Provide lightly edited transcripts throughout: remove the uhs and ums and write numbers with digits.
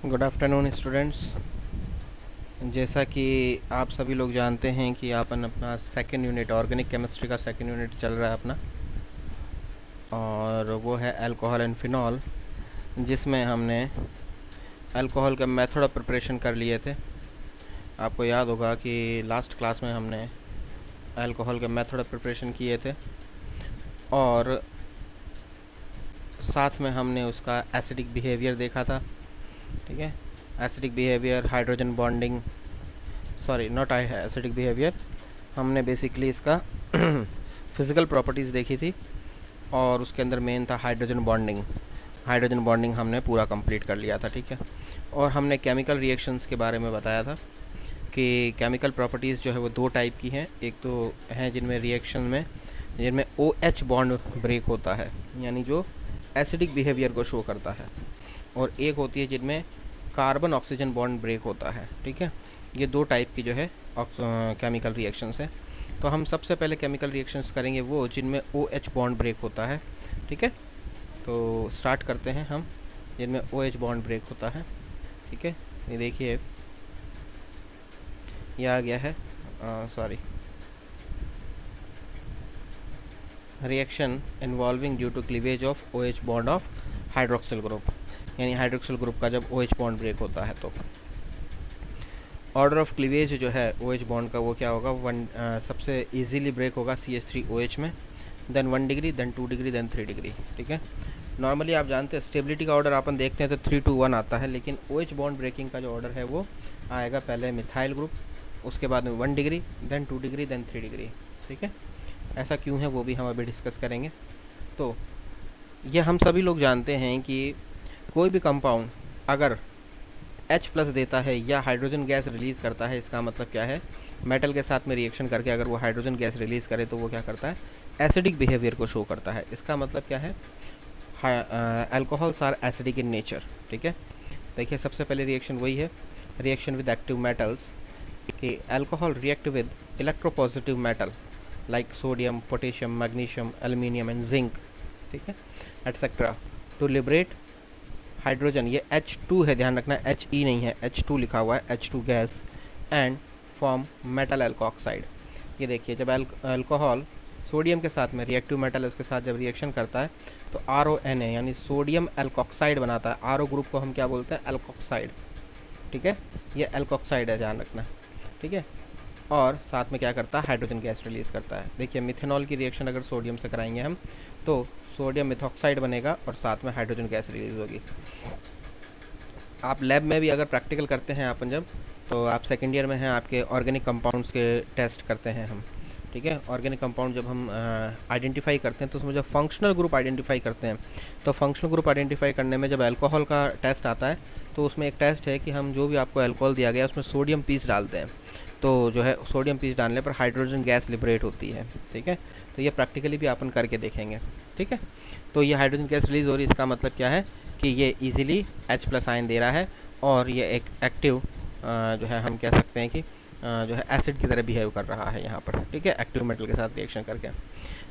Good afternoon students. जैसा कि आप सभी लोग जानते हैं कि अपन अपना सेकेंड यूनिट ऑर्गेनिक केमिस्ट्री का सेकेंड यूनिट चल रहा है अपना, और वो है अल्कोहल एंड फिनॉल, जिसमें हमने अल्कोहल के मेथड ऑफ प्रिपरेशन कर लिए थे। आपको याद होगा कि लास्ट क्लास में हमने अल्कोहल के मेथड ऑफ प्रिपरेशन किए थे, और साथ में हमने उसका एसिडिक बिहेवियर देखा था। ठीक है, acidic behaviour, hydrogen bonding, sorry not acidic behaviour, हमने बेसिकली इसका फिज़िकल प्रॉपर्टीज़ देखी थी, और उसके अंदर मेन था हाइड्रोजन बॉन्डिंग। हाइड्रोजन बॉन्डिंग हमने पूरा कंप्लीट कर लिया था। ठीक है, और हमने केमिकल रिएक्शंस के बारे में बताया था कि केमिकल प्रॉपर्टीज़ जो है वो दो टाइप की हैं। एक तो हैं जिनमें OH बॉन्ड ब्रेक होता है, यानी जो एसिडिक बिहेवियर को शो करता है, और एक होती है जिनमें कार्बन ऑक्सीजन बॉन्ड ब्रेक होता है। ठीक है, ये दो टाइप की जो है केमिकल रिएक्शंस है। तो हम सबसे पहले केमिकल रिएक्शंस करेंगे वो जिनमें OH बॉन्ड ब्रेक होता है। ठीक है, तो स्टार्ट करते हैं हम जिनमें OH बॉन्ड ब्रेक होता है। ठीक है, ये देखिए ये आ गया है, sorry, reaction involving due to cleavage of OH bond of hydroxyl group, यानी हाइड्रोक्सिल ग्रुप का जब OH बॉन्ड ब्रेक होता है तो ऑर्डर ऑफ क्लीवेज जो है OH बॉन्ड का वो क्या होगा, सबसे इजीली ब्रेक होगा CH3OH में, then 1 degree, then 2 degree, then 3 degree. ठीक है, नॉर्मली आप जानते हैं स्टेबिलिटी का ऑर्डर अपन देखते हैं तो 3 to 1 आता है, लेकिन OH बॉन्ड ब्रेकिंग का जो ऑर्डर है वो आएगा पहले मिथाइल ग्रुप, उसके बाद में 1 degree, then 2 degree, then 3 degree. ठीक है, ऐसा क्यों है वो भी हम अभी डिस्कस करेंगे। तो ये हम सभी लोग जानते हैं कि कोई भी कंपाउंड अगर H प्लस देता है या हाइड्रोजन गैस रिलीज़ करता है, इसका मतलब क्या है, मेटल के साथ में रिएक्शन करके अगर वो हाइड्रोजन गैस रिलीज़ करे तो वो क्या करता है, एसिडिक बिहेवियर को शो करता है। इसका मतलब क्या है, alcohols are acidic in nature. ठीक है, देखिए सबसे पहले रिएक्शन वही है, रिएक्शन विद एक्टिव मेटल्स, कि alcohol react with electropositive metal like sodium, potassium, magnesium, aluminium and zinc, ठीक है, एटसेट्रा, टू लिबरेट हाइड्रोजन, ये H2 है, ध्यान रखना HE नहीं है, H2 लिखा हुआ है, H2 gas, and form metal alkoxide. ये देखिए जब अल्कोहल सोडियम के साथ में, रिएक्टिव मेटल उसके साथ जब रिएक्शन करता है तो RONA यानी सोडियम एल्कोऑक्साइड बनाता है। RO ग्रुप को हम क्या बोलते हैं, एल्कोऑक्साइड। ठीक है, ये एल्कोऑक्साइड है, ध्यान रखना। ठीक है, और साथ में क्या करता है, हाइड्रोजन गैस रिलीज करता है। देखिए मिथेनॉल की रिएक्शन अगर सोडियम से कराएंगे हम तो सोडियम मिथॉक्साइड बनेगा और साथ में हाइड्रोजन गैस रिलीज होगी। आप लैब में भी अगर प्रैक्टिकल करते हैं अपन जब, तो आप सेकेंड ईयर में हैं, आपके ऑर्गेनिक कंपाउंड्स के टेस्ट करते हैं हम। ठीक है, ऑर्गेनिक कंपाउंड जब हम आइडेंटिफाई करते हैं तो उसमें जब फंक्शनल ग्रुप आइडेंटिफाई करते हैं, तो फंक्शनल ग्रुप आइडेंटिफाई करने में जब अल्कोहल का टेस्ट आता है तो उसमें एक टेस्ट है कि हम जो भी आपको अल्कोहल दिया गया उसमें सोडियम पीस डालते हैं, तो जो है सोडियम पीस डालने पर हाइड्रोजन गैस लिबरेट होती है। ठीक है, तो ये प्रैक्टिकली भी अपन करके देखेंगे। ठीक है, तो ये हाइड्रोजन गैस रिलीज हो रही है, इसका मतलब क्या है कि ये इजीली H प्लस आयन दे रहा है, और ये एक एक्टिव जो है हम कह सकते हैं कि जो है एसिड की तरह बिहेव कर रहा है यहाँ पर। ठीक है, एक्टिव मेटल के साथ रिएक्शन करके।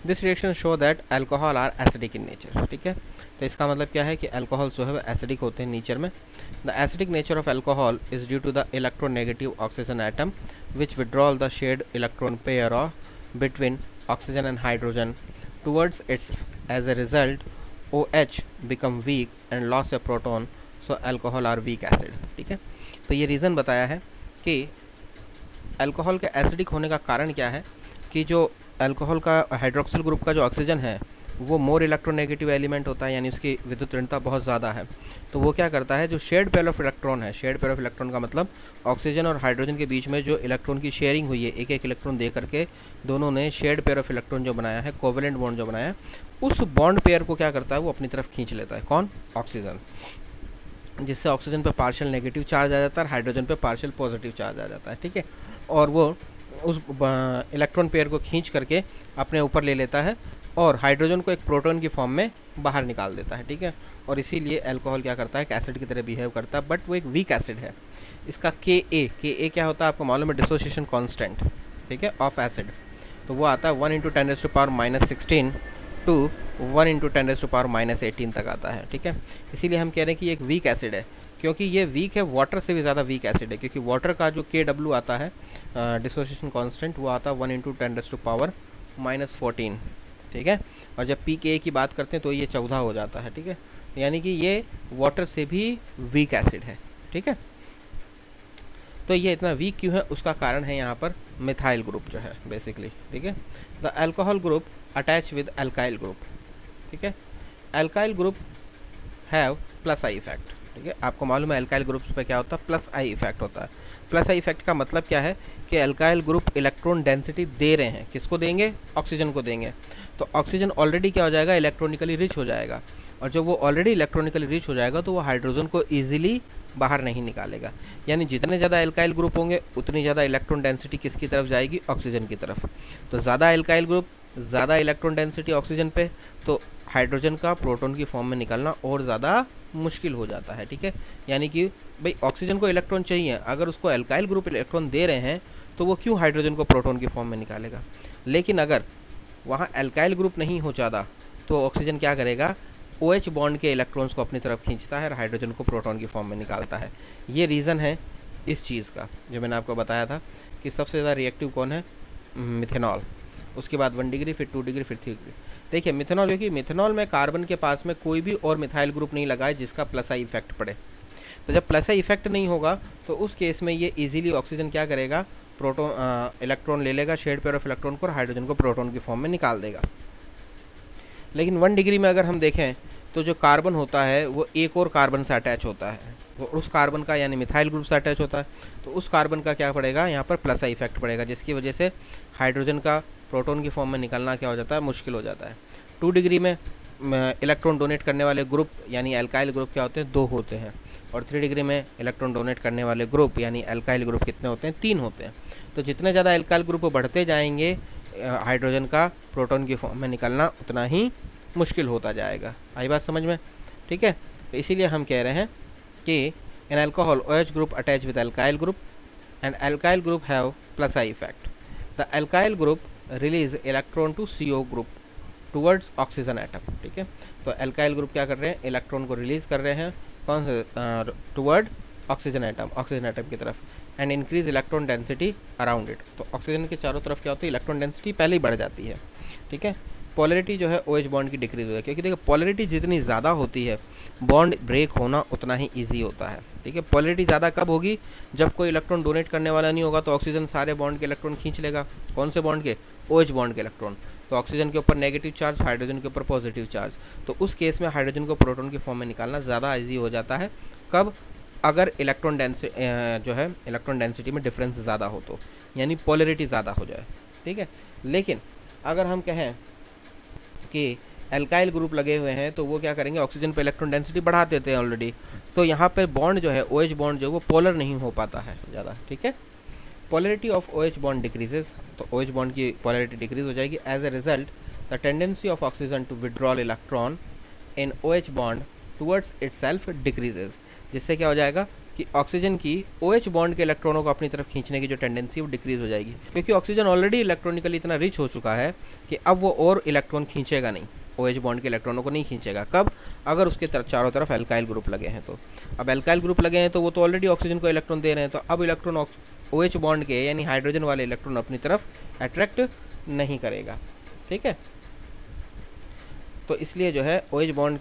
This reaction show that alcohol are acidic in nature. ठीक है, तो इसका मतलब क्या है कि अल्कोहल जो है वो एसिडिक होते हैं नेचर में। The acidic nature of alcohol is due to the electronegative oxygen atom which withdraw the shared electron pair of between oxygen and hydrogen towards its. As a result, OH become weak and lost a proton, so alcohol are weak acid. ठीक है, तो ये reason बताया है कि alcohol के acidic होने का कारण क्या है, कि जो अल्कोहल का हाइड्रोक्सिल ग्रुप का जो ऑक्सीजन है वो मोर इलेक्ट्रोनेगेटिव एलिमेंट होता है, यानी उसकी विद्युत ऋणता बहुत ज़्यादा है। तो वो क्या करता है, जो शेयर्ड पेयर ऑफ इलेक्ट्रॉन है, शेयर्ड पेयर ऑफ इलेक्ट्रॉन का मतलब ऑक्सीजन और हाइड्रोजन के बीच में जो इलेक्ट्रॉन की शेयरिंग हुई है, एक एक इलेक्ट्रॉन दे करके दोनों ने शेयर्ड पेयर ऑफ इलेक्ट्रॉन जो बनाया है, कोवेलेंट बॉन्ड जो बनाया है, उस बॉन्ड पेयर को क्या करता है, वो अपनी तरफ खींच लेता है। कौन, ऑक्सीजन, जिससे ऑक्सीजन पे पार्शियल नेगेटिव चार्ज आ जाता है, हाइड्रोजन पे पार्शियल पॉजिटिव चार्ज आ जाता है। ठीक है, और वो उस इलेक्ट्रॉन पेयर को खींच करके अपने ऊपर ले लेता है और हाइड्रोजन को एक प्रोटॉन की फॉर्म में बाहर निकाल देता है। ठीक है, और इसीलिए अल्कोहल क्या करता है, एक एसिड की तरह बिहेव करता है, बट वो एक वीक एसिड है। इसका Ka क्या होता है आपको मालूम है, डिसोसिएशन कांस्टेंट। ठीक है, ऑफ एसिड, तो वो आता है 1 × 10⁻⁻16 टू 1 × 10⁻⁻18 तक आता है। ठीक है, इसीलिए हम कह रहे हैं कि एक वीक एसिड है, क्योंकि ये वीक है, वाटर से भी ज़्यादा वीक एसिड है, क्योंकि वाटर का जो KW आता है डिसोसिएशन कांस्टेंट वो आता है 1 × 10⁻⁻14, ठीक है। और जब pKa की बात करते हैं तो ये 14 हो जाता है, ठीक है। यानी कि ये वाटर से भी वीक एसिड है, ठीक है। तो ये इतना वीक क्यों है, उसका कारण है यहाँ पर मिथाइल ग्रुप जो है बेसिकली, ठीक है। The alcohol group attach with alkyl group, ठीक है। Alkyl group have plus I effect, ठीक है। आपको मालूम है अल्काइल ग्रुप्स पे क्या होता है, प्लस आई इफेक्ट होता है। प्लस आई इफेक्ट का मतलब क्या है कि अल्काइल ग्रुप इलेक्ट्रॉन डेंसिटी दे रहे हैं, किसको देंगे, ऑक्सीजन को देंगे। तो ऑक्सीजन ऑलरेडी क्या हो जाएगा, इलेक्ट्रॉनिकली रिच हो जाएगा, और जब वो ऑलरेडी इलेक्ट्रॉनिकली रिच हो जाएगा तो वो हाइड्रोजन को ईजिली बाहर नहीं निकालेगा। यानी जितने ज़्यादा एल्काइल ग्रुप होंगे उतनी ज़्यादा इलेक्ट्रॉन डेंसिटी किसकी तरफ जाएगी, ऑक्सीजन की तरफ। तो ज़्यादा एल्काइल ग्रुप, ज़्यादा इलेक्ट्रॉन डेंसिटी ऑक्सीजन पे, तो हाइड्रोजन का प्रोटॉन की फॉर्म में निकलना और ज़्यादा मुश्किल हो जाता है, ठीक है। यानी कि भाई ऑक्सीजन को इलेक्ट्रॉन चाहिए, अगर उसको एल्काइल ग्रुप इलेक्ट्रॉन दे रहे हैं तो वो क्यों हाइड्रोजन को प्रोटॉन की फॉर्म में निकालेगा। लेकिन अगर वहाँ एल्काइल ग्रुप नहीं हो ज़्यादा तो ऑक्सीजन क्या करेगा, OH बॉन्ड के इलेक्ट्रॉन्स को अपनी तरफ खींचता है और हाइड्रोजन को प्रोटॉन की फॉर्म में निकालता है। ये रीज़न है इस चीज़ का, जो मैंने आपको बताया था कि सबसे ज़्यादा रिएक्टिव कौन है, मिथेनॉल, उसके बाद 1 डिग्री, फिर 2 डिग्री, फिर 3 डिग्री। देखिए मिथेनॉल, क्योंकि मिथेनॉल में कार्बन के पास में कोई भी और मिथाइल ग्रुप नहीं लगा है जिसका प्लस आई इफेक्ट पड़े। तो जब प्लस आई इफेक्ट नहीं होगा तो उस केस में ये इजीली ऑक्सीजन क्या करेगा, प्रोटॉन इलेक्ट्रॉन ले लेगा, शेड पेयर ऑफ इलेक्ट्रॉन को, और हाइड्रोजन को प्रोटॉन की फॉर्म में निकाल देगा। लेकिन 1 डिग्री में अगर हम देखें तो जो कार्बन होता है वो एक और कार्बन से अटैच होता है, तो उस कार्बन का यानी मिथाइल ग्रुप से अटैच होता है, तो उस कार्बन का क्या पड़ेगा, यहाँ पर प्लस आई इफेक्ट पड़ेगा, जिसकी वजह से हाइड्रोजन का प्रोटॉन की फॉर्म में निकलना क्या हो जाता है, मुश्किल हो जाता है। 2 डिग्री में इलेक्ट्रॉन डोनेट करने वाले ग्रुप यानी एल्काइल ग्रुप क्या होते हैं, 2 होते हैं, और 3 डिग्री में इलेक्ट्रॉन डोनेट करने वाले ग्रुप यानी एल्काइल ग्रुप कितने होते हैं, 3 होते हैं। तो जितने ज़्यादा एल्काइल ग्रुप बढ़ते जाएंगे हाइड्रोजन का प्रोटॉन की फॉर्म में निकलना उतना ही मुश्किल होता जाएगा। आई बात समझ में, ठीक है। तो इसीलिए हम कह रहे हैं कि in alcohol OH group attach with alkyl group and alkyl group have plus I effect. The alkyl group release electron to CO group towards oxygen atom, ठीक है। तो अल्काइल ग्रुप क्या कर रहे हैं, इलेक्ट्रॉन को रिलीज कर रहे हैं कौन से, टुवर्ड ऑक्सीजन एटम की तरफ, and increase electron density around it. तो ऑक्सीजन के चारों तरफ क्या होती है, इलेक्ट्रॉन डेंसिटी पहले ही बढ़ जाती है, ठीक है। पॉलरिटी जो है OH बॉन्ड की डिक्रीज हो है, क्योंकि देखो पॉलरिटी जितनी ज़्यादा होती है बॉन्ड ब्रेक होना उतना ही ईजी होता है, ठीक है। पॉलरिटी ज़्यादा कब होगी, जब कोई इलेक्ट्रॉन डोनेट करने वाला नहीं होगा तो ऑक्सीजन सारे बॉन्ड के इलेक्ट्रॉन खींच लेगा, कौन से बॉन्ड के, OH बॉन्ड के इलेक्ट्रॉन। तो ऑक्सीजन के ऊपर नेगेटिव चार्ज, हाइड्रोजन के ऊपर पॉजिटिव चार्ज, तो उस केस में हाइड्रोजन को प्रोटॉन की फॉर्म में निकालना ज़्यादा ईजी हो जाता है। कब, अगर इलेक्ट्रॉन जो है इलेक्ट्रॉन डेंसिटी में डिफरेंस ज़्यादा हो तो, यानी पॉलरिटी ज़्यादा हो जाए, ठीक है। लेकिन अगर हम कहें कि एल्काइल ग्रुप लगे हुए हैं तो वो क्या करेंगे, ऑक्सीजन पे इलेक्ट्रॉन डेंसिटी बढ़ा देते हैं ऑलरेडी, तो यहाँ पे बॉन्ड जो है OH बॉन्ड जो वो पोलर नहीं हो पाता है ज़्यादा, ठीक है। Polarity of OH bond decreases, तो OH बॉन्ड की पोलरिटी डिक्रीज हो जाएगी। As a result the tendency of oxygen to withdrawal electron in OH bond towards itself decreases, जिससे क्या हो जाएगा कि ऑक्सीजन की OH बॉन्ड के इलेक्ट्रॉनों को अपनी तरफ खींचने की जो टेंडेंसी वो डिक्रीज हो जाएगी, क्योंकि ऑक्सीजन ऑलरेडी इलेक्ट्रॉनिकली इतना रिच हो चुका है कि अब वो और इलेक्ट्रॉन खींचेगा नहीं, OH बॉन्ड के इलेक्ट्रॉनों को नहीं खींचेगा। कब, अगर उसके चारों तरफ एल्काइल ग्रुप लगे हैं तो। अब एल्काइल ग्रुप लगे हैं तो वो तो ऑलरेडी ऑक्सीजन को इलेक्ट्रॉन दे रहे हैं, तो अब इलेक्ट्रॉन OH बॉन्ड के यानी हाइड्रोजन वाले इलेक्ट्रॉन अपनी तरफ अट्रैक्ट नहीं करेगा, ठीक है। तो इसलिए जो है OH बॉन्ड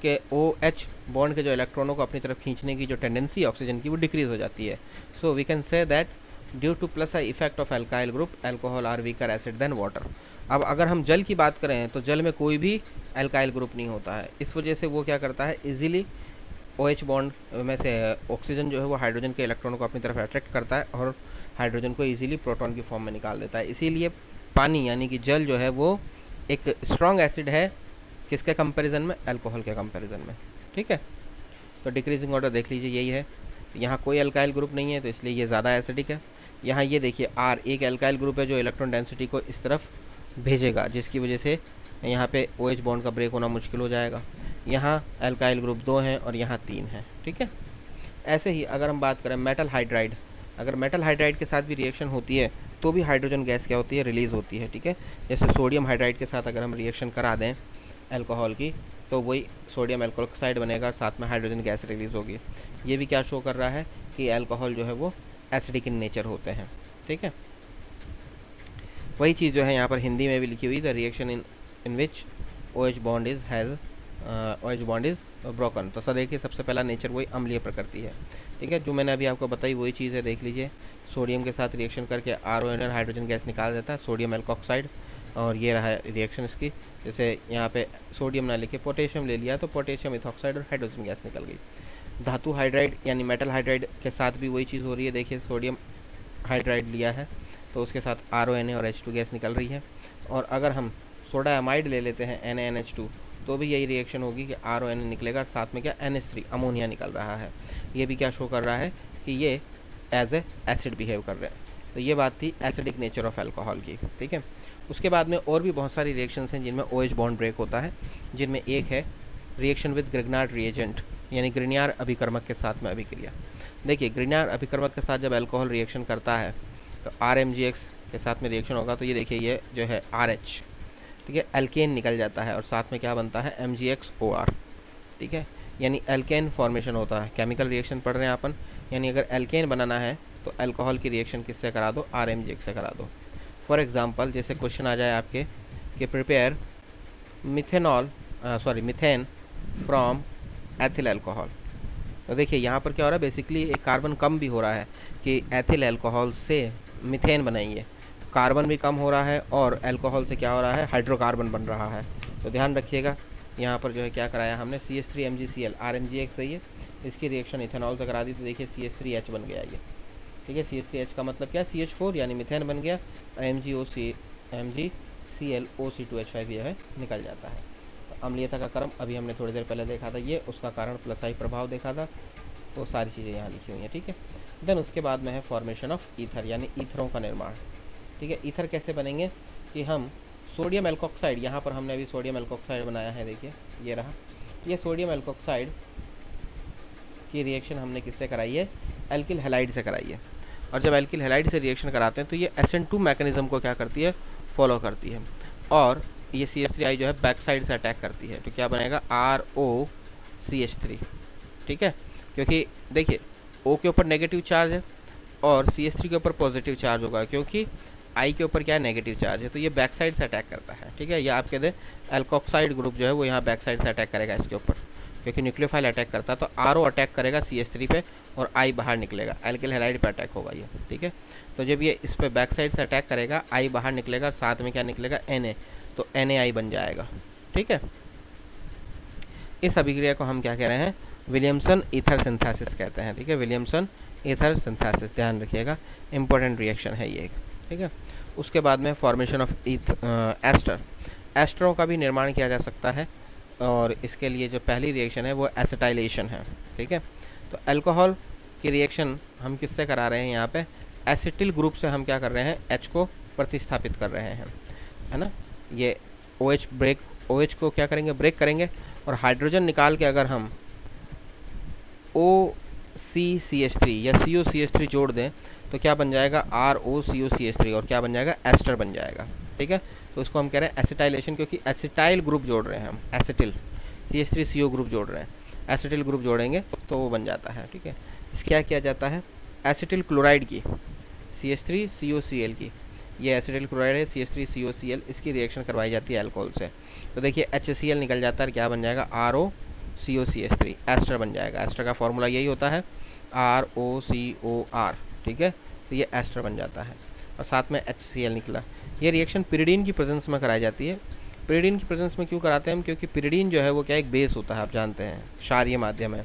के जो इलेक्ट्रॉनों को अपनी तरफ खींचने की जो टेंडेंसी ऑक्सीजन की वो डिक्रीज हो जाती है। So we can say that due to plus I effect of alkyl group alcohol are weaker acid than water. अब अगर हम जल की बात करें तो जल में कोई भी एल्काइल ग्रुप नहीं होता है, इस वजह से वो क्या करता है, इजीली OH बॉन्ड में से ऑक्सीजन जो है वो हाइड्रोजन के इलेक्ट्रॉनों को अपनी तरफ अट्रैक्ट करता है और हाइड्रोजन को इजीली प्रोटॉन की फॉर्म में निकाल देता है। इसीलिए पानी यानी कि जल जो है वो एक स्ट्रॉन्ग एसिड है, किसके कंपैरिजन में, अल्कोहल के कंपैरिजन में, ठीक है। तो डिक्रीजिंग ऑर्डर देख लीजिए यही है, यहाँ कोई अल्काइल ग्रुप नहीं है तो इसलिए ये ज़्यादा एसिडिक है। यहाँ ये देखिए R एक अल्काइल ग्रुप है जो इलेक्ट्रॉन डेंसिटी को इस तरफ भेजेगा, जिसकी वजह से यहाँ पे OH बॉन्ड का ब्रेक होना मुश्किल हो जाएगा। यहाँ अल्काइल ग्रुप 2 हैं और यहाँ 3 हैं, ठीक है। ऐसे ही अगर हम बात करें मेटल हाइड्राइड, अगर मेटल हाइड्राइड के साथ भी रिएक्शन होती है तो भी हाइड्रोजन गैस क्या होती है, रिलीज़ होती है, ठीक है। जैसे सोडियम हाइड्राइड के साथ अगर हम रिएक्शन करा दें अल्कोहल की तो वही सोडियम एल्कोक्साइड बनेगा और साथ में हाइड्रोजन गैस रिलीज होगी। ये भी क्या शो कर रहा है कि अल्कोहल जो है वो एसिडिक इन नेचर होते हैं। ठीक है, वही चीज़ जो है यहाँ पर हिंदी में भी लिखी हुई, the reaction in which OH bond is has OH bond is broken. तो सर देखिए सबसे पहला नेचर वही अम्लीय प्रकृति है। ठीक है, जो मैंने अभी आपको बताई वही चीज़ है, देख लीजिए। सोडियम के साथ रिएक्शन करके RONL हाइड्रोजन गैस निकाल देता है, सोडियम एल्कोक्साइड, और ये रहा रिएक्शन इसकी। जैसे यहाँ पे सोडियम ना लिखे पोटेशियम ले लिया तो पोटेशियम इथॉक्साइड और हाइड्रोजन गैस निकल गई। धातु हाइड्राइड यानी मेटल हाइड्राइड के साथ भी वही चीज़ हो रही है। देखिए सोडियम हाइड्राइड लिया है तो उसके साथ RONA और H2 गैस निकल रही है। और अगर हम सोडा एमाइड ले लेते हैं NaNH2 तो भी यही रिएक्शन होगी कि RONA निकलेगा, साथ में क्या NH3 अमोनिया निकल रहा है। ये भी क्या शो कर रहा है कि ये एज ए एसिड बिहेव कर रहे हैं। तो ये बात थी एसिडिक नेचर ऑफ अल्कोहल की। ठीक है, उसके बाद में और भी बहुत सारी रिएक्शंस हैं जिनमें OH बॉन्ड ब्रेक होता है, जिनमें एक है रिएक्शन विद ग्रिग्नार्ड रिएजेंट, यानी ग्रिग्नार्ड अभिकर्मक के साथ में अभिक्रिया। देखिए ग्रिग्नार्ड अभिकर्मक के साथ जब अल्कोहल रिएक्शन करता है तो RMgX के साथ में रिएक्शन होगा, तो ये देखिए ये जो है RH, ठीक है, एल्केन निकल जाता है और साथ में क्या बनता है MgXOR। ठीक है, यानी एल्केन फॉर्मेशन होता है। केमिकल रिएक्शन पढ़ रहे हैं अपन, यानी अगर एल्केन बनाना है तो अल्कोहल की रिएक्शन किससे करा दो, RMgX से करा दो। फॉर एग्जांपल जैसे क्वेश्चन आ जाए आपके कि prepare methane from ethyl alcohol. तो देखिए यहाँ पर क्या हो रहा है, बेसिकली एक कार्बन कम भी हो रहा है कि एथिल अल्कोहल से मीथेन बनाइए, तो कार्बन भी कम हो रहा है और अल्कोहल से क्या हो रहा है, हाइड्रोकार्बन बन रहा है। तो ध्यान रखिएगा यहाँ पर जो है क्या कराया हमने, CH3MgCl RMgX है ये, इसकी रिएक्शन इथेनॉल से करा दी तो देखिए CH3H बन गया ये। ठीक है, CH3H का मतलब क्या है, CH4 यानी मीथेन बन गया, MgClO2H5 ये है निकल जाता है। तो अम्लीयता का क्रम अभी हमने थोड़ी देर पहले देखा था, ये उसका कारण प्लस आई प्रभाव देखा था, तो सारी चीज़ें यहाँ लिखी हुई हैं। ठीक है, देन उसके बाद में है फॉर्मेशन ऑफ ईथर, यानी ईथरों का निर्माण। ठीक है, ईथर कैसे बनेंगे कि हम सोडियम एल्कोक्साइड, यहाँ पर हमने अभी सोडियम एल्कोक्साइड बनाया है, देखिए ये रहा, ये सोडियम एल्कोक्साइड की रिएक्शन हमने किससे कराई है, एल्किल हैलाइड से कराई है। और जब एल्किल हैलाइड से रिएक्शन कराते हैं तो ये SN2 मैकेनिज्म को क्या करती है, फॉलो करती है, और ये CH3I जो है बैक साइड से अटैक करती है, तो क्या बनेगा ROCH3। ठीक है, क्योंकि देखिए O के ऊपर नेगेटिव चार्ज है और CH3 के ऊपर पॉजिटिव चार्ज होगा, क्योंकि I के ऊपर क्या है, नेगेटिव चार्ज है, तो ये बैक साइड से अटैक करता है। ठीक है, ये आप कह दें एल्कोक्साइड ग्रुप जो है वो यहाँ बैक साइड से अटैक करेगा इसके ऊपर, क्योंकि न्यूक्लियोफाइल अटैक करता है, तो RO अटैक करेगा CH3 पे और I बाहर निकलेगा, एल्किल हैलाइड पे अटैक होगा ये। ठीक है, तो जब ये इस पे बैक साइड से अटैक करेगा, I बाहर निकलेगा, साथ में क्या निकलेगा, Na, तो NaI बन जाएगा। ठीक है, इस अभिक्रिया को हम क्या कह रहे हैं, विलियमसन ईथर सिंथेसिस कहते हैं। ठीक है, विलियमसन ईथर सिंथेसिस, ध्यान रखिएगा, इंपॉर्टेंट रिएक्शन है ये एक। ठीक है, उसके बाद में फॉर्मेशन ऑफ एस्टर, एस्टरों का भी निर्माण किया जा सकता है, और इसके लिए जो पहली रिएक्शन है वो एसिटाइलेशन है। ठीक है, तो अल्कोहल की रिएक्शन हम किससे करा रहे हैं, यहाँ पे एसिटिल ग्रुप से हम क्या कर रहे हैं, H को प्रतिस्थापित कर रहे हैं, है ना। ये OH को क्या करेंगे, ब्रेक करेंगे, और हाइड्रोजन निकाल के अगर हम OCCH3 या COCH3 जोड़ दें तो क्या बन जाएगा, ROCOCH3, और क्या बन जाएगा, एस्टर बन जाएगा। ठीक है, तो उसको हम कह रहे हैं एसिटाइलेशन, क्योंकि एसिटाइल ग्रुप जोड़ रहे हैं हम, एसिटिल CH3CO ग्रुप जोड़ रहे हैं, एसिटिल ग्रुप जोड़ेंगे तो वो बन जाता है। ठीक है, इसके क्या किया जाता है, एसिटिल क्लोराइड की CH3COCl की, ये एसिटिल क्लोराइड है CH3COCl, इसकी रिएक्शन करवाई जाती है अल्कोहल से, तो देखिए HCl निकल जाता है, क्या बन जाएगा, ROCOCH3, एस्टर बन जाएगा। एस्टर का फॉर्मूला यही होता है ROCOR। ठीक है, तो ये एस्टर बन जाता है, और साथ में HCl निकला। ये रिएक्शन पिरिडीन की प्रेजेंस में कराई जाती है। पिरिडीन की प्रेजेंस में क्यों कराते हैं हम, क्योंकि पिरिडीन जो है वो क्या एक बेस होता है, आप जानते हैं, क्षारीय माध्यम है।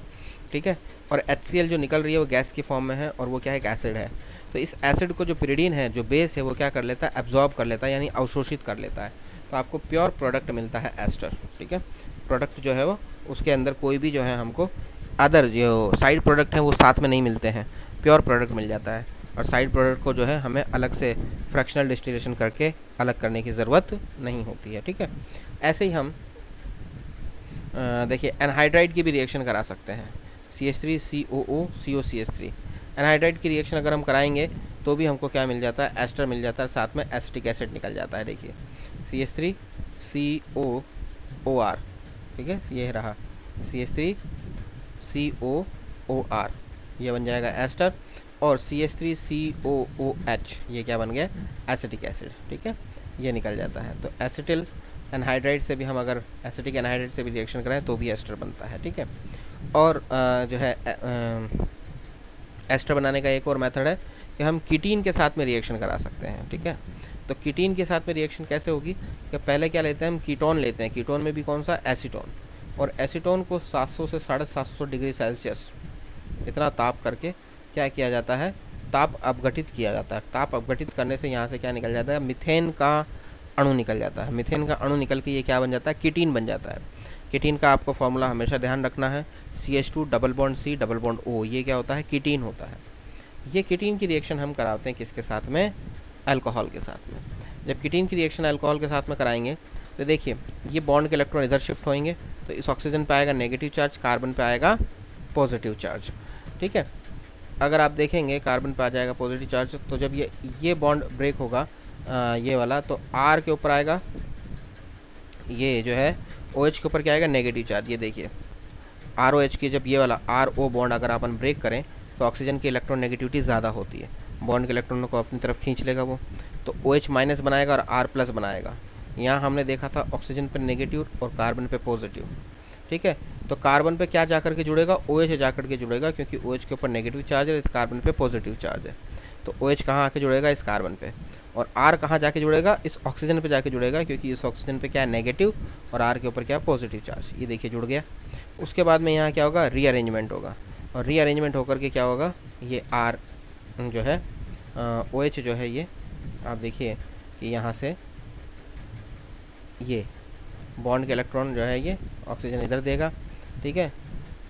ठीक है, और HCl जो निकल रही है वो गैस की फॉर्म में है, और वो क्या है, एक एसिड है। तो इस एसिड को जो पिरिडीन है, जो बेस है, वो क्या कर लेता है, एब्जॉर्ब कर लेता है, यानी अवशोषित कर लेता है, तो आपको प्योर प्रोडक्ट मिलता है एस्टर। ठीक है, प्रोडक्ट जो है वो उसके अंदर कोई भी जो है हमको अदर जो साइड प्रोडक्ट हैं वो साथ में नहीं मिलते हैं, प्योर प्रोडक्ट मिल जाता है, और साइड प्रोडक्ट को जो है हमें अलग से फ्रैक्शनल डिस्टिलेशन करके अलग करने की ज़रूरत नहीं होती है। ठीक है, ऐसे ही हम देखिए एनहाइड्राइड की भी रिएक्शन करा सकते हैं, CH3COO COCH3, एनहाइड्राइड की रिएक्शन अगर हम कराएंगे तो भी हमको क्या मिल जाता है, एस्टर मिल जाता है, साथ में एसिटिक एसिड निकल जाता है। देखिए CH3COOR, ठीक है, ये रहा CH3COOR, ये बन जाएगा एस्टर, और CH3COOH ये क्या बन गया, एसिटिक एसिड। ठीक है, ये निकल जाता है। तो एसिटिल एनहाइड्राइड से भी हम अगर एसिटिक एनहाइड्राइड से भी रिएक्शन कराएं तो भी एस्टर बनता है। ठीक है, और जो है एस्टर बनाने का एक और मेथड है कि हम कीटीन के साथ में रिएक्शन करा सकते हैं। ठीक है, तो कीटीन के साथ में रिएक्शन कैसे होगी कि पहले क्या लेते हैं हम, कीटोन लेते हैं। कीटोन में भी कौन सा, एसीटोन, और एसीटोन को 700 से 750 डिग्री सेल्सियस इतना ताप करके क्या किया जाता है, ताप अपघटित किया जाता है। ताप अपघटित करने से यहाँ से क्या निकल जाता है, मीथेन का अणु निकल जाता है। मीथेन का अणु निकल के ये क्या बन जाता है, कीटीन बन जाता है। कीटीन का आपको फॉर्मूला हमेशा ध्यान रखना है, CH2 double bond C double bond O, ये क्या होता है, कीटीन होता है। ये कीटीन की रिएक्शन हम कराते हैं किसके साथ में, अल्कोहल के साथ में। जब कीटीन की रिएक्शन अल्कोहल के साथ में कराएंगे तो देखिए ये बॉन्ड के इलेक्ट्रॉन इधर शिफ्ट होंगे, तो इस ऑक्सीजन पे आएगा नेगेटिव चार्ज, कार्बन पे आएगा पॉजिटिव चार्ज। ठीक है, अगर आप देखेंगे कार्बन पे आ जाएगा पॉजिटिव चार्ज, तो जब ये बॉन्ड ब्रेक होगा ये वाला, तो R के ऊपर आएगा, ये जो है OH के ऊपर क्या आएगा, नेगेटिव चार्ज। ये देखिए ROH की जब ये वाला RO बॉन्ड अगर अपन ब्रेक करें तो ऑक्सीजन की इलेक्ट्रॉन नेगेटिविटी ज़्यादा होती है, बॉन्ड के इलेक्ट्रॉनों को अपनी तरफ खींच लेगा वो, तो OH माइनस बनाएगा और R प्लस बनाएगा। यहाँ हमने देखा था ऑक्सीजन पे नेगेटिव और कार्बन पे पॉजिटिव। ठीक है, तो कार्बन पे क्या जाकर के जुड़ेगा, OH जाकर के जुड़ेगा, क्योंकि OH के ऊपर नेगेटिव चार्ज है, इस कार्बन पे पॉजिटिव चार्ज है। तो OH कहाँ आके जुड़ेगा, इस कार्बन पे, और R कहाँ जाके जुड़ेगा, इस ऑक्सीजन पे जाके जुड़ेगा, क्योंकि इस ऑक्सीजन पे क्या है, नेगेटिव, और R के ऊपर क्या, पॉजिटिव चार्ज। ये देखिए जुड़ गया। उसके बाद में यहाँ क्या होगा, रीअरेंजमेंट होगा, और रीअरेंजमेंट होकर के क्या होगा, ये R जो है OH जो है, ये आप देखिए कि यहाँ से ये बॉन्ड के इलेक्ट्रॉन जो है ये ऑक्सीजन इधर देगा। ठीक है,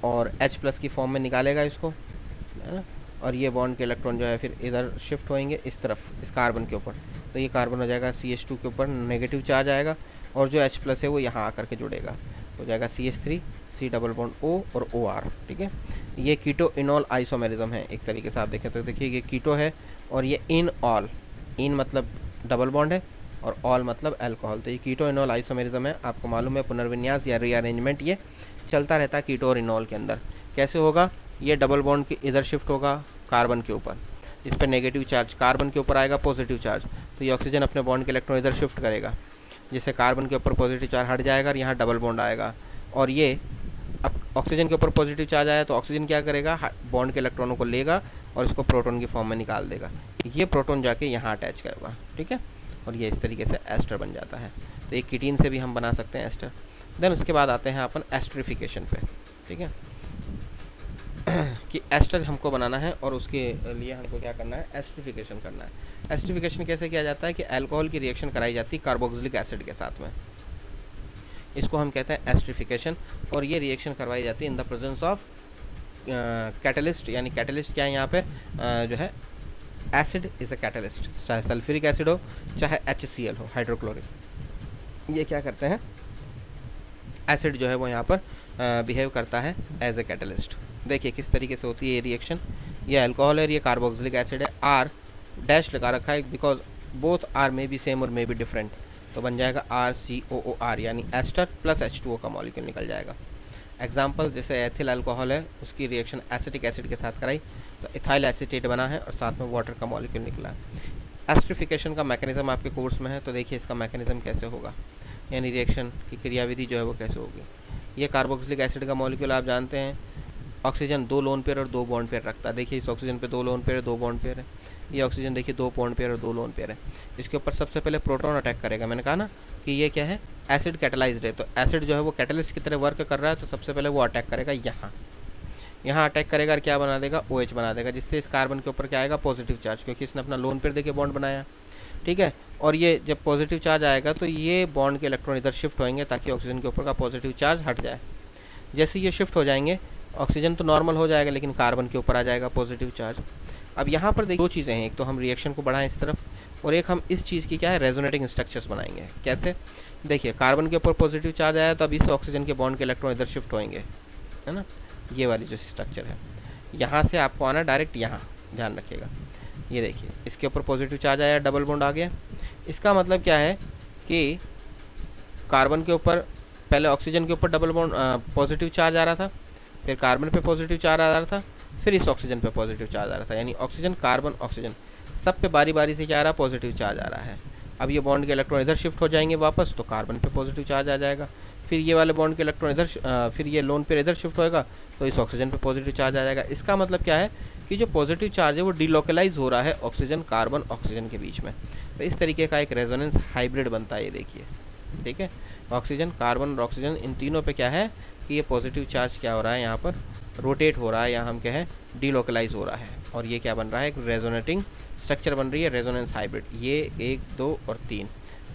और H प्लस की फॉर्म में निकालेगा इसको, है ना, और ये बॉन्ड के इलेक्ट्रॉन जो है फिर इधर शिफ्ट होंगे इस तरफ, इस कार्बन के ऊपर, तो ये कार्बन हो जाएगा CH2 के ऊपर नेगेटिव चार्ज आएगा, और जो H प्लस है वो यहाँ आकर के जुड़ेगा, हो जाएगा CH3 C double bond O और OR। ठीक है, ये कीटो इनॉल आइसोमेरिज्म है एक तरीके से आप देखें तो। देखिए ये कीटो है और ये इन ऑल, इन मतलब डबल बॉन्ड है और ऑल मतलब अल्कोहल, तो ये कीटो इनॉल आइसोमेरिज्म है। आपको मालूम है पुनर्विन्यास या रीअरेंजमेंट ये चलता रहता है कीटो और इनॉल के अंदर। कैसे होगा, ये डबल बॉन्ड के इधर शिफ्ट होगा कार्बन के ऊपर, इस पर नेगेटिव चार्ज, कार्बन के ऊपर आएगा पॉजिटिव चार्ज, तो ये ऑक्सीजन अपने बॉन्ड के इलेक्ट्रॉन इधर शिफ्ट करेगा, जिससे कार्बन के ऊपर पॉजिटिव चार्ज हट जाएगा और यहाँ डबल बॉन्ड आएगा। और ये अब ऑक्सीजन के ऊपर पॉजिटिव चार्ज आया तो ऑक्सीजन क्या करेगा, बॉन्ड के इलेक्ट्रॉनों को लेगा और इसको प्रोटॉन की फॉर्म में निकाल देगा, ये प्रोटॉन जाके यहाँ अटैच करेगा। ठीक है, और ये इस तरीके से एस्टर बन जाता है। तो एक कीटीन से भी हम बना सकते हैं एस्टर। देन उसके बाद आते हैं अपन एस्टरिफिकेशन पे। ठीक है, कि एस्टर हमको बनाना है और उसके लिए हमको क्या करना है, एस्टरिफिकेशन करना है। एस्टरिफिकेशन कैसे किया जाता है कि अल्कोहल की रिएक्शन कराई जाती है कार्बोक्सिलिक एसिड के साथ में, इसको हम कहते हैं एस्टरिफिकेशन, और ये रिएक्शन करवाई जाती है in the presence of catalyst. यानी कैटलिस्ट क्या है यहाँ पे, जो है एसिड इज अ कैटलिस्ट, चाहे सल्फ्यूरिक एसिड हो चाहे HCl हो, हाइड्रोक्लोरिक, ये क्या करते हैं, एसिड जो है वो यहाँ पर बिहेव करता है एज ए कैटलिस्ट। देखिए किस तरीके से होती है ये रिएक्शन, ये अल्कोहल है, ये कार्बोक्सिलिक एसिड है, R डैश लगा रखा है because both are may be same और मे बी डिफरेंट, तो बन जाएगा RCOOR, यानी एस्टर प्लस H2O का मॉलिक्यूल निकल जाएगा। एग्जाम्पल जैसे एथिल अल्कोहल है, उसकी रिएक्शन एसिटिक एसिड के साथ कराई तो इथाइल एसीटेट बना है और साथ में वाटर का मॉलिक्यूल निकला है। एस्टरिफिकेशन का मैकेनिज्म आपके कोर्स में है, तो देखिए इसका मैकेनिज्म कैसे होगा, यानी रिएक्शन की क्रियाविधि जो है वो कैसे होगी। ये कार्बोक्सिलिक एसिड का मॉलिक्यूल आप जानते हैं, ऑक्सीजन 2 लोन पेयर और 2 बॉन्ड पेयर रखता है। देखिए इस ऑक्सीजन पे 2 लोन पेयर 2 बॉन्ड पेयर है, ये ऑक्सीजन देखिए 2 बॉन्ड पेयर और 2 लोन पेयर है। इसके ऊपर सबसे पहले प्रोटॉन अटैक करेगा, मैंने कहा ना कि ये क्या है, एसिड कैटलाइज्ड है, तो एसिड जो है वो कैटलिस्ट की तरह वर्क कर रहा है, तो सबसे पहले वो अटैक करेगा यहाँ अटैक करेगा और क्या बना देगा, OH बना देगा, जिससे इस कार्बन के ऊपर क्या आएगा, पॉजिटिव चार्ज, क्योंकि इसने अपना लोन पेयर देके बॉन्ड बनाया। ठीक है, और ये जब पॉजिटिव चार्ज आएगा तो ये बॉन्ड के इलेक्ट्रॉन इधर शिफ्ट होंगे ताकि ऑक्सीजन के ऊपर का पॉजिटिव चार्ज हट जाए। जैसे ये शिफ्ट हो जाएंगे ऑक्सीजन तो नॉर्मल हो जाएगा, लेकिन कार्बन के ऊपर आ जाएगा पॉजिटिव चार्ज। अब यहाँ पर देखिए 2 चीज़ें हैं, एक तो हम रिएक्शन को बढ़ाएं इस तरफ, और एक हम इस चीज़ की क्या है, रेजोनेटिंग स्ट्रक्चर्स बनाएंगे। कैसे, देखिए कार्बन के ऊपर पॉजिटिव चार्ज आया तो अब इस ऑक्सीजन के बॉन्ड के इलेक्ट्रॉन इधर शिफ्ट होंगे, है ना, ये वाली जो स्ट्रक्चर है, यहाँ से आपको आना डायरेक्ट यहाँ, ध्यान रखिएगा। ये देखिए इसके ऊपर पॉजिटिव चार्ज आया, डबल बॉन्ड आ गया। इसका मतलब क्या है कि कार्बन के ऊपर पहले ऑक्सीजन के ऊपर डबल बॉन्ड पॉजिटिव चार्ज आ रहा था, फिर कार्बन पे पॉजिटिव चार्ज आ रहा था, फिर इस ऑक्सीजन पे पॉजिटिव चार्ज आ रहा था, यानी ऑक्सीजन कार्बन ऑक्सीजन सब पे बारी बारी से क्या आ रहा है, पॉजिटिव चार्ज आ रहा है। अब ये बॉन्ड के इलेक्ट्रॉन इधर शिफ्ट हो जाएंगे वापस, तो कार्बन पे पॉजिटिव चार्ज आ जाएगा, फिर ये वाले बॉन्ड के इलेक्ट्रॉन इधर फिर ये लोन पेयर इधर शिफ्ट होएगा, तो इस ऑक्सीजन पे पॉजिटिव चार्ज आ जाएगा। इसका मतलब क्या है कि जो पॉजिटिव चार्ज है वो डिलोकलाइज हो रहा है ऑक्सीजन कार्बन ऑक्सीजन के बीच में। तो इस तरीके का एक रेजोनेंस हाइब्रिड बनता है, ये देखिए, ठीक है। ऑक्सीजन कार्बन और ऑक्सीजन इन तीनों पे क्या है कि ये पॉजिटिव चार्ज क्या हो रहा है, यहाँ पर रोटेट हो रहा है, या हम कहें डिलोकलाइज हो रहा है, और ये क्या बन रहा है, एक रेजोनेटिंग स्ट्रक्चर बन रही है, रेजोनेंस हाइब्रिड। ये 1, 2 और 3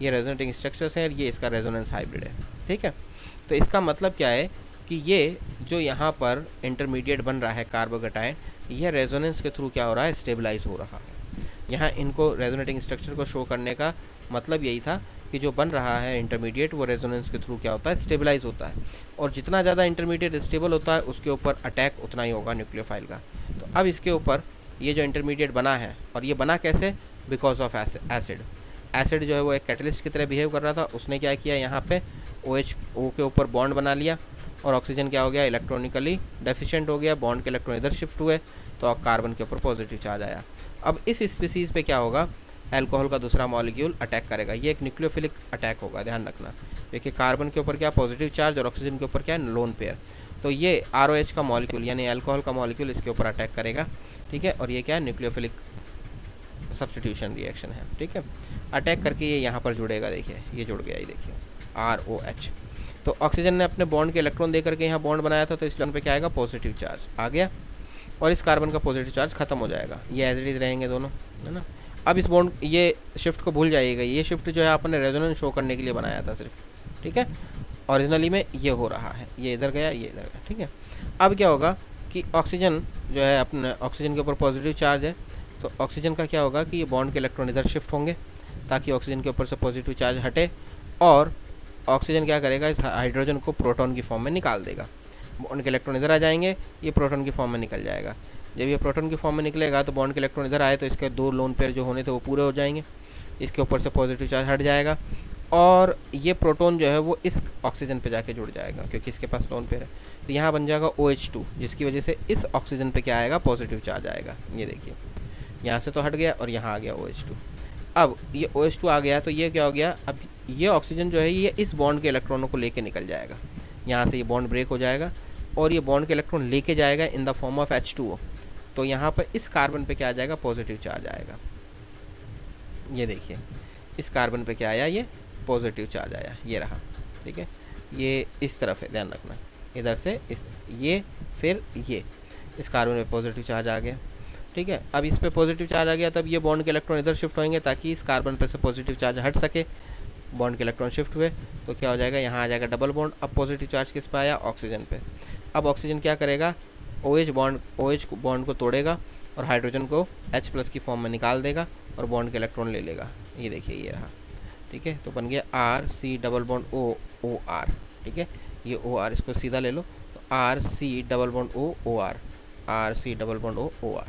ये रेजोनेटिंग स्ट्रक्चर्स हैं, और ये इसका रेजोनेंस हाइब्रिड है, ठीक है। तो इसका मतलब क्या है कि ये जो यहाँ पर इंटरमीडिएट बन रहा है कार्बोकेटायन, यह रेजोनेंस के थ्रू क्या हो रहा है, स्टेबलाइज हो रहा है। यहाँ इनको रेजोनेटिंग स्ट्रक्चर को शो करने का मतलब यही था कि जो बन रहा है इंटरमीडिएट वो रेजोनेंस के थ्रू क्या होता है, स्टेबलाइज होता है, और जितना ज़्यादा इंटरमीडिएट स्टेबल होता है उसके ऊपर अटैक उतना ही होगा न्यूक्लियोफाइल का। तो अब इसके ऊपर ये जो इंटरमीडिएट बना है, और ये बना कैसे, बिकॉज ऑफ एसिड। एसिड जो है वो एक कैटलिस्ट की तरह बिहेव कर रहा था, उसने क्या किया, यहाँ पे OH के ऊपर बॉन्ड बना लिया, और ऑक्सीजन क्या हो गया, इलेक्ट्रॉनिकली डेफिशिएंट हो गया, बॉन्ड के इलेक्ट्रॉन इधर शिफ्ट हुए, तो कार्बन के ऊपर पॉजिटिव चार्ज आया। अब इस स्पीसीज पे क्या होगा, अल्कोहल का दूसरा मॉलिक्यूल अटैक करेगा, ये एक न्यूक्लियोफिलिक अटैक होगा, ध्यान रखना। देखिए कार्बन के ऊपर क्या पॉजिटिव चार्ज और ऑक्सीजन के ऊपर क्या है, लोन पेयर, तो ये ROH का मॉलिक्यूल यानी अल्कोहल का मॉलिक्यूल इसके ऊपर अटैक करेगा, ठीक है। और ये क्या है, न्यूक्लियोफिलिक सब्स्टिट्यूशन रिएक्शन है, ठीक है। अटैक करके ये यहाँ पर जुड़ेगा, देखिए ये जुड़ गया, ये देखिए ROH। तो ऑक्सीजन ने अपने बॉन्ड के इलेक्ट्रॉन दे करके यहाँ बॉन्ड बनाया था, तो इस लोन पे क्या आएगा, पॉजिटिव चार्ज आ गया, और इस कार्बन का पॉजिटिव चार्ज खत्म हो जाएगा, ये एज इट इज रहेंगे दोनों, है ना। अब इस बॉन्ड ये शिफ्ट को भूल जाइएगा, ये शिफ्ट जो है आपने रेजोनेंस शो करने के लिए बनाया था सिर्फ, ठीक है। ओरिजिनली में ये हो रहा है, ये इधर गया, ये इधर गया, ठीक है। अब क्या होगा कि ऑक्सीजन जो है अपने ऑक्सीजन के ऊपर पॉजिटिव चार्ज है, तो ऑक्सीजन का क्या होगा कि ये बॉन्ड के इलेक्ट्रॉन इधर शिफ्ट होंगे ताकि ऑक्सीजन के ऊपर से पॉजिटिव चार्ज हटे, और ऑक्सीजन क्या करेगा, इस हाइड्रोजन को प्रोटॉन की फॉर्म में निकाल देगा, बॉन्ड के इलेक्ट्रॉन इधर आ जाएंगे, ये प्रोटॉन की फॉर्म में निकल जाएगा। जब ये प्रोटॉन की फॉर्म में निकलेगा तो बॉन्ड के इलेक्ट्रॉन इधर आए तो इसके 2 लोन पेयर जो होने थे वो पूरे हो जाएंगे, इसके ऊपर से पॉजिटिव चार्ज हट जाएगा, और ये प्रोटॉन जो है वो इस ऑक्सीजन पे जाके जुड़ जाएगा क्योंकि इसके पास लोन पेयर है, तो यहाँ बन जाएगा OH2, जिसकी वजह से इस ऑक्सीजन पे क्या आएगा, पॉजिटिव चार्ज आएगा। ये देखिए यहाँ से तो हट गया और यहाँ आ गया OH2। अब ये OH2 आ गया तो ये क्या हो गया, अब ये ऑक्सीजन जो है ये इस बॉन्ड के इलेक्ट्रॉनों को लेके निकल जाएगा, यहाँ से ये बॉन्ड ब्रेक हो जाएगा, और ये बॉन्ड के इलेक्ट्रॉन लेके जाएगा in the form of H2O, तो यहाँ पर इस कार्बन पे क्या आ जाएगा, पॉजिटिव चार्ज आएगा। ये देखिए इस कार्बन पे क्या आया, ये पॉजिटिव चार्ज आया, ये रहा, ठीक है। ये इस तरफ है, ध्यान रखना, इधर से इस, ये फिर ये इस कार्बन पे पॉजिटिव चार्ज आ गया, ठीक है। अब इस पे पॉजिटिव चार्ज आ गया, तब ये बॉन्ड के इलेक्ट्रॉन इधर शिफ्ट होंगे ताकि इस कार्बन पे से पॉजिटिव चार्ज हट सके, बॉन्ड के इलेक्ट्रॉन शिफ्ट हुए तो क्या हो जाएगा, यहाँ आ जाएगा डबल बॉन्ड। अब पॉजिटिव चार्ज किस पे आया, ऑक्सीजन पे। अब ऑक्सीजन क्या करेगा, OH बॉन्ड को तोड़ेगा और हाइड्रोजन को H+ की फॉर्म में निकाल देगा और बॉन्ड के इलेक्ट्रॉन ले लेगा, ये देखिए ये रहा, ठीक है। तो बन गया RC डबल बॉन्ड OR, ठीक है। ये OR इसको सीधा ले लो, तो RC double bond OR, RC double bond OR,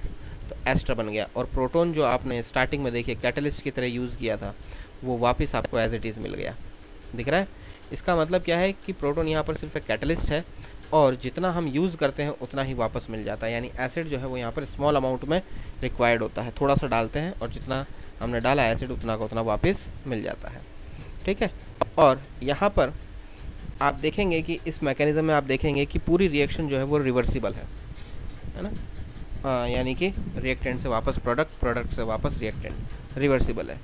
तो एस्टर बन गया। और प्रोटॉन जो आपने स्टार्टिंग में देखिए कैटलिस्ट की तरह यूज़ किया था वो वापस आपको एज इट इज़ मिल गया, दिख रहा है। इसका मतलब क्या है कि प्रोटॉन यहाँ पर सिर्फ एक कैटलिस्ट है, और जितना हम यूज़ करते हैं उतना ही वापस मिल जाता है, यानी एसिड जो है वो यहाँ पर स्मॉल अमाउंट में रिक्वायर्ड होता है, थोड़ा सा डालते हैं और जितना हमने डाला एसिड उतना का उतना वापस मिल जाता है, ठीक है। और यहाँ पर आप देखेंगे कि इस मैकेनिज्म में आप देखेंगे कि पूरी रिएक्शन जो है वो रिवर्सिबल है ना, यानी कि रिएक्टेंट से वापस प्रोडक्ट, प्रोडक्ट से वापस रिएक्टेंट, रिवर्सिबल है।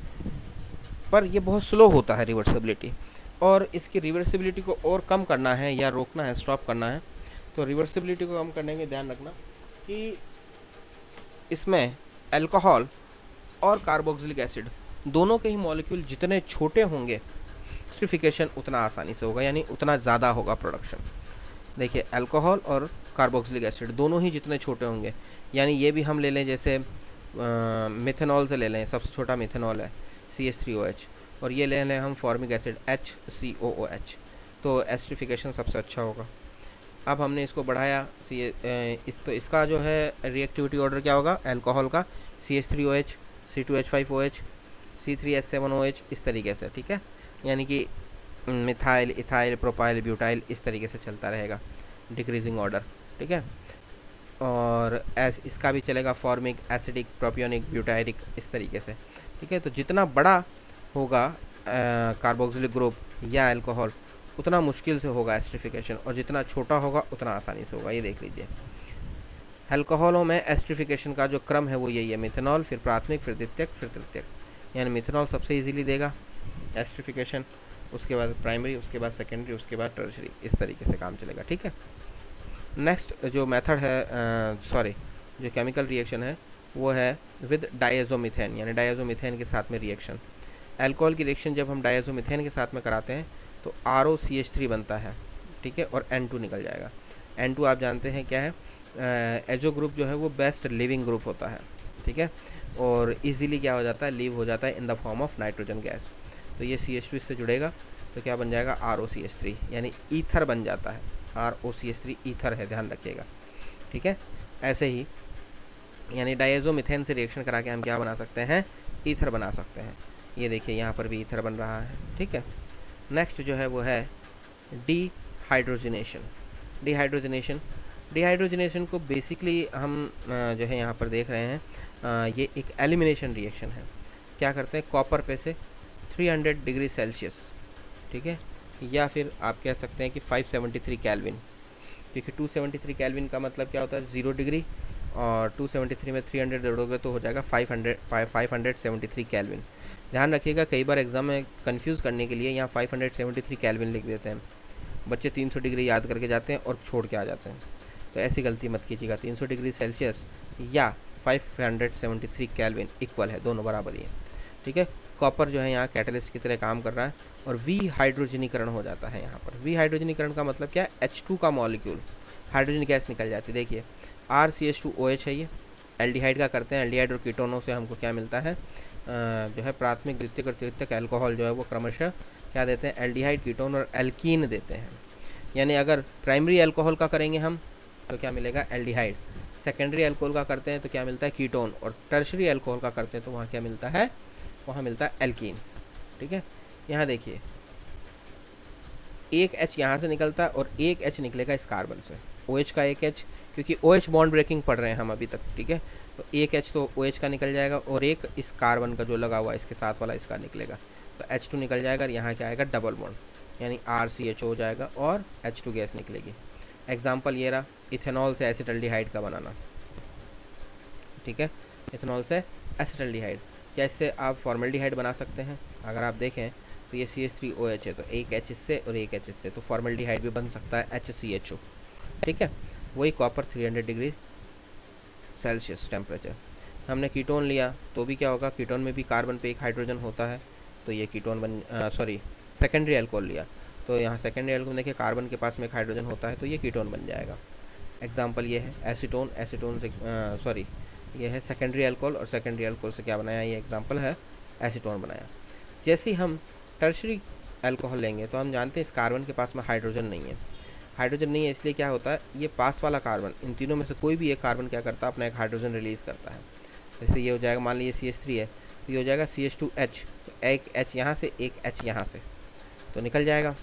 पर ये बहुत स्लो होता है रिवर्सिबिलिटी, और इसकी रिवर्सिबिलिटी को और कम करना है या रोकना है, स्टॉप करना है, तो रिवर्सिबिलिटी को कम करने के ध्यान रखना कि इसमें अल्कोहल और कार्बोक्सिलिक एसिड दोनों के ही मॉलिक्यूल जितने छोटे होंगे एस्टरिफिकेशन उतना आसानी से होगा, यानी उतना ज़्यादा होगा प्रोडक्शन। देखिए अल्कोहल और कार्बोक्सिलिक एसिड दोनों ही जितने छोटे होंगे, यानी ये भी हम ले लें जैसे मिथेनॉल से ले लें, सबसे छोटा मिथेनॉल है CH3OH, और ये ले लें हम फॉर्मिक एसिड HCOOH, तो एस्टरिफिकेशन सबसे अच्छा होगा। अब हमने इसको बढ़ाया तो इसका जो है रिएक्टिविटी ऑर्डर क्या होगा, अल्कोहल का CH3OH, C2H5OH, C3H7OH, इस तरीके से, ठीक है। यानी कि मिथाइल, इथाइल, प्रोपाइल, ब्यूटाइल, इस तरीके से चलता रहेगा डिक्रीजिंग ऑर्डर, ठीक है। और इसका भी चलेगा फॉर्मिक, एसिडिक, प्रोपियोनिक, ब्यूटायरिक, इस तरीके से, ठीक है। तो जितना बड़ा होगा कार्बोक्सिलिक ग्रुप या अल्कोहल, उतना मुश्किल से होगा एस्ट्रिफिकेशन, और जितना छोटा होगा उतना आसानी से होगा। ये देख लीजिए, अल्कोहलों में एस्ट्रिफिकेशन का जो क्रम है वो यही है, मिथेनॉल, फिर प्राथमिक, फिर द्वितीयक, फिर तृतीयक। यानी मिथेनॉल सबसे इजीली देगा एस्ट्रिफिकेशन, उसके बाद प्राइमरी, उसके बाद सेकेंडरी, उसके बाद टर्शरी, इस तरीके से काम चलेगा, ठीक है। नेक्स्ट जो मेथड है, सॉरी, जो केमिकल रिएक्शन है वो है विद डायज़ोमीथेन, यानी डायज़ोमीथेन के साथ में रिएक्शन। अल्कोहल की रिएक्शन जब हम डायज़ोमीथेन के साथ में कराते हैं तो ROCH3 बनता है, ठीक है, और N2 निकल जाएगा। N2 आप जानते हैं क्या है, एजो ग्रुप जो है वो बेस्ट लिविंग ग्रुप होता है, ठीक है, और इजीली क्या हो जाता है, लीव हो जाता है in the form of nitrogen gas. तो ये CH2 इससे जुड़ेगा तो क्या बन जाएगा, ROCH3, यानी ईथर बन जाता है। ROCH3 ईथर है, ध्यान रखिएगा, ठीक है। ऐसे ही यानी डायज़ोमीथेन से रिएक्शन करा के हम क्या बना सकते हैं, ईथर बना सकते हैं। ये देखिए यहाँ पर भी ईथर बन रहा है, ठीक है। नेक्स्ट जो है वो है डीहाइड्रोजनेशन। डीहाइड्रोजनेशन डीहाइड्रोजनेशन को बेसिकली हम जो है यहाँ पर देख रहे हैं, ये एक एलिमिनेशन रिएक्शन है। क्या करते हैं, कॉपर पे से 300 डिग्री सेल्सियस, ठीक है, या फिर आप कह सकते हैं कि 573 केल्विन, क्योंकि 273 केल्विन का मतलब क्या होता है, 0 डिग्री, और 273 में 300 जोड़ोगे तो हो जाएगा 573 केल्विन। ध्यान रखिएगा, कई बार एग्जाम में कंफ्यूज करने के लिए यहाँ 573 केल्विन लिख देते हैं, बच्चे 300 डिग्री याद करके जाते हैं और छोड़ के आ जाते हैं, तो ऐसी गलती मत कीजिएगा। 300 डिग्री सेल्सियस या 573 केल्विन इक्वल है, दोनों बराबर ही है, ठीक है। कॉपर जो है यहाँ कैटलिस्ट की तरह काम कर रहा है और वी हाइड्रोजनीकरण हो जाता है। यहाँ पर वी हाइड्रोजनीकरण का मतलब क्या है, H2 का मॉलिक्यूल, हाइड्रोजन गैस निकल जाती है। देखिए RCH2OH है, ये एल्डिहाइड का करते हैं, एल्डिहाइड और कीटोनों से हमको क्या मिलता है, जो है प्राथमिक, द्वितीयक और तृतीयक अल्कोहल जो है वो क्रमशः क्या देते हैं, एल्डिहाइड, कीटोन और एल्कीन देते हैं। यानी अगर प्राइमरी अल्कोहल का करेंगे हम तो क्या मिलेगा, एल्डिहाइड, सेकेंडरी अल्कोहल का करते हैं तो क्या मिलता है, कीटोन, और टर्शरी अल्कोहल का करते हैं तो वहाँ क्या मिलता है, वहाँ मिलता है एल्कीन, ठीक है। यहाँ देखिए, एक H यहाँ से निकलता है और एक H निकलेगा इस कार्बन से, OH का एक H, क्योंकि OH बॉन्ड ब्रेकिंग पढ़ रहे हैं हम अभी तक, ठीक है। तो एक H तो OH का निकल जाएगा और एक इस कार्बन का जो लगा हुआ है इसके साथ वाला इसका निकलेगा, तो H2 निकल जाएगा और यहाँ क्या आएगा, डबल बॉन्ड, यानी RCH हो जाएगा और H2 गैस निकलेगी। एग्जाम्पल ये रहा, इथेनॉल से एसिटल्डिहाइड का बनाना, ठीक है, इथेनॉल से एसिटल्डिहाइड। क्या इससे आप फॉर्मल्डिहाइड बना सकते हैं, अगर आप देखें तो ये CH3OH है, तो एक H इससे और एक H इससे, तो फॉर्मल्डिहाइड भी बन सकता है HCHO, ठीक है। वही कॉपर 300 डिग्री सेल्सियस टेम्परेचर। हमने कीटोन लिया तो भी क्या होगा, कीटोन में भी कार्बन पे एक हाइड्रोजन होता है, तो ये कीटोन बन, सॉरी, सेकेंडरी अल्कोहल लिया तो यहाँ सेकेंडरी अल्कोहल देखिए कार्बन के पास में एक हाइड्रोजन होता है, तो ये कीटोन बन जाएगा। एग्जाम्पल ये है एसीटोन, एसीटोन से सॉरी, ये है सेकेंडरी अल्कोहल, और सेकेंडरी अल्कोहल से क्या बनाया, ये एग्जाम्पल है एसीटोन बनाया। जैसे ही हम टर्शरी अल्कोहल लेंगे तो हम जानते हैं इस कार्बन के पास में हाइड्रोजन नहीं है, हाइड्रोजन नहीं है, इसलिए क्या होता है, ये पास वाला कार्बन, इन तीनों में से कोई भी एक कार्बन क्या करता है, अपना एक हाइड्रोजन रिलीज करता है। जैसे ये हो जाएगा, मान लीजिए CH3 है तो ये हो जाएगा CH2H, तो एक H यहाँ से, एक H यहाँ से, तो निकल जाएगा,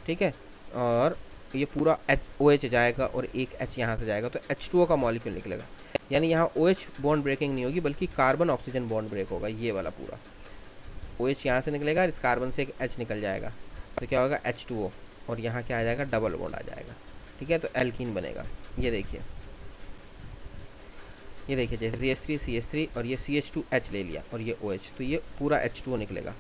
ठीक है। और ये पूरा OH जाएगा और एक H यहाँ से जाएगा, तो H2O का मॉलिक्यूल निकलेगा। यानी यहाँ OH बॉन्ड ब्रेकिंग नहीं होगी, बल्कि कार्बन ऑक्सीजन बॉन्ड ब्रेक होगा, ये वाला पूरा OH यहाँ से निकलेगा, इस कार्बन से एक H निकल जाएगा, तो क्या होगा, H2O, और यहाँ क्या आ जाएगा, डबल बॉन्ड आ जाएगा, ठीक है, तो एल्कीन बनेगा। ये देखिए, ये देखिए, जैसे CH3 और ये CH2H ले लिया और ये OH, तो ये पूरा H2O निकलेगा।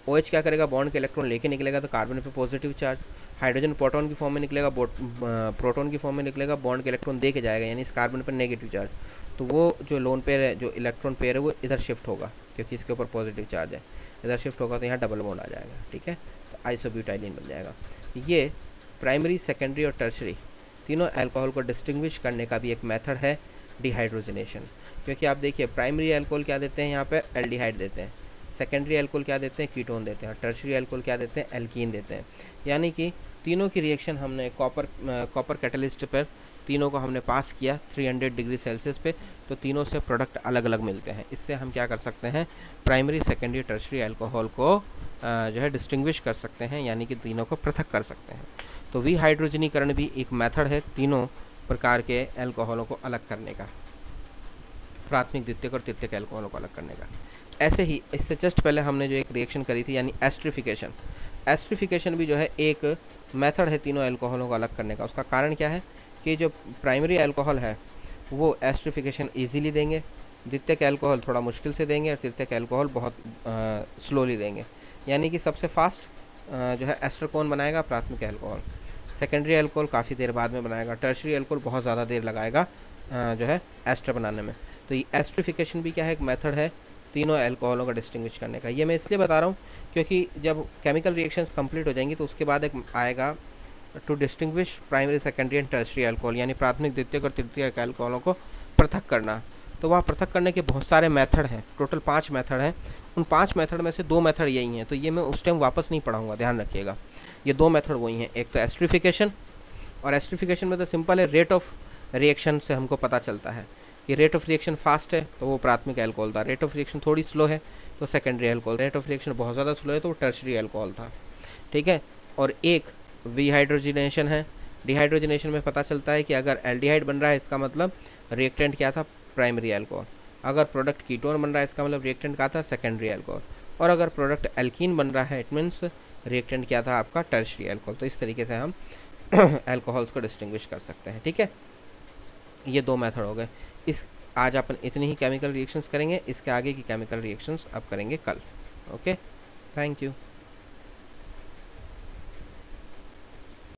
OH क्या करेगा, बॉन्ड के इलेक्ट्रॉन लेके निकलेगा, तो कार्बन पे पॉजिटिव चार्ज, हाइड्रोजन प्रोटॉन की फॉर्म में निकलेगा, प्रोटॉन की फॉर्म में निकलेगा, बॉन्ड के इलेक्ट्रॉन दे के जाएगा, यानी इस कार्बन पर नेगेटिव चार्ज, तो वो जो लोन पेयर है, जो इलेक्ट्रॉन पेयर है वो इधर शिफ्ट होगा, क्योंकि इसके ऊपर पॉजिटिव चार्ज है, इधर शिफ्ट होगा तो यहाँ डबल बॉन्ड आ जाएगा, ठीक है, तो आइसोब्यूटाइलिन बन जाएगा। ये प्राइमरी, सेकेंडरी और टर्शरी तीनों अल्कोहल को डिस्टिंग्विश करने का भी एक मेथड है डिहाइड्रोजनेशन। क्योंकि आप देखिए, प्राइमरी अल्कोहल क्या देते हैं, यहाँ पे एल्डिहाइड देते हैं, सेकेंडरी अल्कोहल क्या देते हैं, कीटोन देते हैं, टर्शरी अल्कोहल क्या देते हैं, एल्कीन देते हैं। यानी कि तीनों की रिएक्शन हमने कॉपर कैटलिस्ट पर तीनों को हमने पास किया 300 डिग्री सेल्सियस पे, तो तीनों से प्रोडक्ट अलग अलग मिलते हैं। इससे हम क्या कर सकते हैं, प्राइमरी सेकेंडरी टर्शरी अल्कोहल को जो है डिस्टिंग्विश कर सकते हैं, यानी कि तीनों को पृथक कर सकते हैं। तो विहाइड्रोजनीकरण भी एक मेथड है तीनों प्रकार के अल्कोहलों को अलग करने का, प्राथमिक द्वितीयक और तृतीयक अल्कोहलों को अलग करने का। ऐसे ही इससे जस्ट पहले हमने जो एक रिएक्शन करी थी यानी एस्ट्रिफिकेशन, एस्ट्रिफिकेशन भी जो है एक मेथड है तीनों अल्कोहलों को अलग करने का। उसका कारण क्या है कि जो प्राइमरी अल्कोहल है वो एस्ट्रिफिकेशन इजीली देंगे, द्वितीयक अल्कोहल थोड़ा मुश्किल से देंगे, और तृतीयक अल्कोहल बहुत स्लोली देंगे। यानी कि सबसे फास्ट जो है एस्टर कौन बनाएगा, प्राथमिक अल्कोहल। सेकेंडरी अल्कोहल काफ़ी देर बाद में बनाएगा, टर्शरी अल्कोहल बहुत ज़्यादा देर लगाएगा जो है एस्टर बनाने में। तो ये एस्ट्रिफिकेशन भी क्या है, एक मेथड है तीनों अल्कोहलों का डिस्टिंग्विश करने का। ये मैं इसलिए बता रहा हूँ क्योंकि जब केमिकल रिएक्शंस कंप्लीट हो जाएंगी तो उसके बाद एक आएगा to distinguish primary secondary and tertiary alcohol, यानी प्राथमिक द्वितीयक और तृतीयक अल्कोहलों को पृथक करना। तो वहाँ पृथक करने के बहुत सारे मेथड हैं, टोटल 5 मेथड हैं। उन 5 मेथड में से 2 मेथड यही हैं, तो ये मैं उस टाइम वापस नहीं पढ़ाऊंगा, ध्यान रखिएगा। ये 2 मेथड वही हैं, एक तो एस्ट्रिफिकेशन, और एस्ट्रिफिकेशन में तो सिंपल है, रेट ऑफ रिएक्शन से हमको पता चलता है कि रेट ऑफ रिएक्शन फास्ट है तो वो प्राथमिक अल्कोहल था, रेट ऑफ रिएक्शन थोड़ी स्लो है तो secondary alcohol, rate of reaction बहुत ज़्यादा स्लो है तो वो टर्शरी अल्कोहल था। ठीक है, और एक विहाइड्रोजिनेशन है। डिहाइड्रोजिनेशन में पता चलता है कि अगर एल्डिहाइड बन रहा है इसका मतलब रिएक्टेंट क्या था, प्राइमरी अल्कोहल। अगर प्रोडक्ट कीटोन बन रहा है इसका मतलब रिएक्टेंट क्या था, सेकेंडरी अल्कोहल। और अगर प्रोडक्ट एल्कीन बन रहा है इट मीन्स रिएक्टेंट क्या था आपका, टर्शरी अल्कोहल। तो इस तरीके से हम अल्कोहल्स को डिस्टिंग्विश कर सकते हैं। ठीक है, ये 2 मेथड हो गए। इस आज अपन इतनी ही केमिकल रिएक्शंस करेंगे, इसके आगे की केमिकल रिएक्शंस अब करेंगे कल। Okay, thank you.